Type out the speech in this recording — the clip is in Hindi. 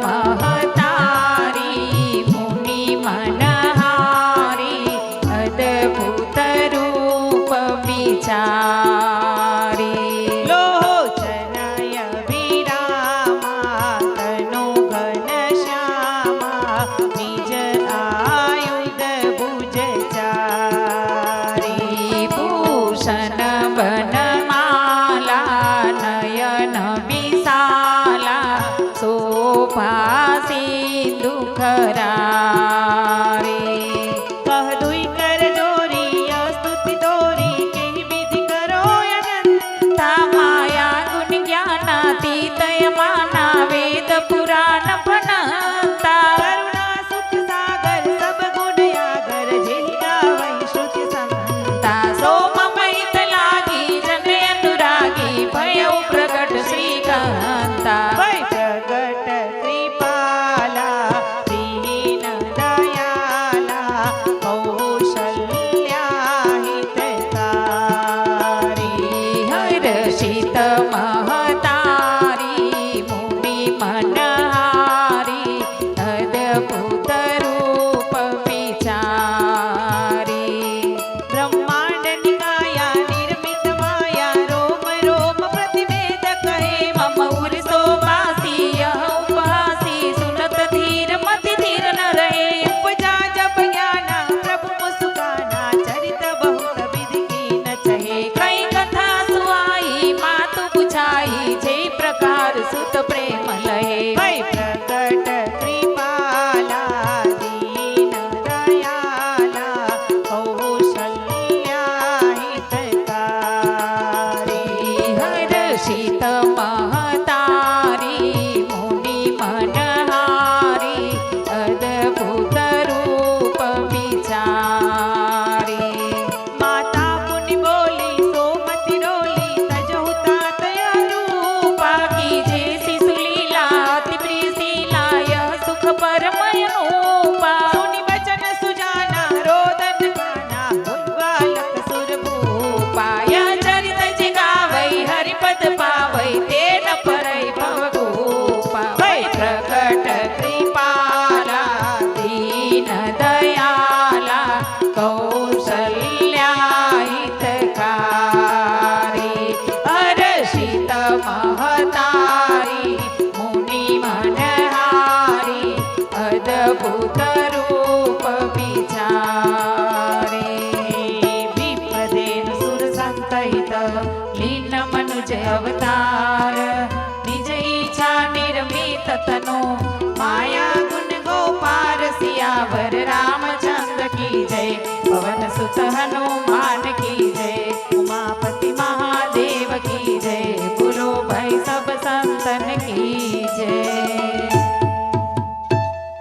महतारी मुनि मनहारी अद्भुत रूप विचारी लोचनय विरामा तनु घनश्यामा निज आयुध भुज चारी भूषण बनमाला नयन विशाला शोभा सिंधु खरारी कह दुई कर जोरी स्तुति तोरी के विधि करो अनंता माया गुण ज्ञानातीत माना वेद पुराण बनता करुणा सुख सागर सब गुण आगर जिहि गावै श्रुति संता सो ममैत लागी जन अनुरागी भयउ प्रगट श्रीकांता भय प्रगट कृपाला दीन दयाला कौशल्या हितकारी हर्षित महतारी मुनि मनहारी अद्भुत रूप विचारी ब्रह्मांड निकाया निर्मित माया रोम रोम प्रतिवेद कहे मम उर सोबासी यह उपहासी सुनत धीर मति धीर न रहे उपजा जब ज्ञाना प्रभु मुस्काना चरित बहुत विधि की न चहे कई कथा सुहाई मातु बुझाई जे प्रकार सुत प्रेम लहे भय प्रकट कृपाला दीन दयाला कौशल्या हितकारी हर्षित महतारी मुनि मनहारी अद्भुत रूप विचारी माता मुनि बोली सोमति डोली तजहु तात रूपा की जे शिशुलीला अति प्रियशीला यह सुख परमय रूपा सुनि बचन सुजाना रोदन गाना हुई बालक सुर भूपा यह चरित जिगावै हरिपद पावै तेन परै भवगोपा भय प्रकट कृपाला दीन दयाला कौशल्या हितकारी हर्षित महतारी मुनि मनहारी अद्भुत रूप विचारी विप्रदेन सुर संतहित लीन मनुज अवतार निज इच्छा निर्मित तनु माया गुण गोपार सियावर रामचंद्र की जय पवन सुत हनुमान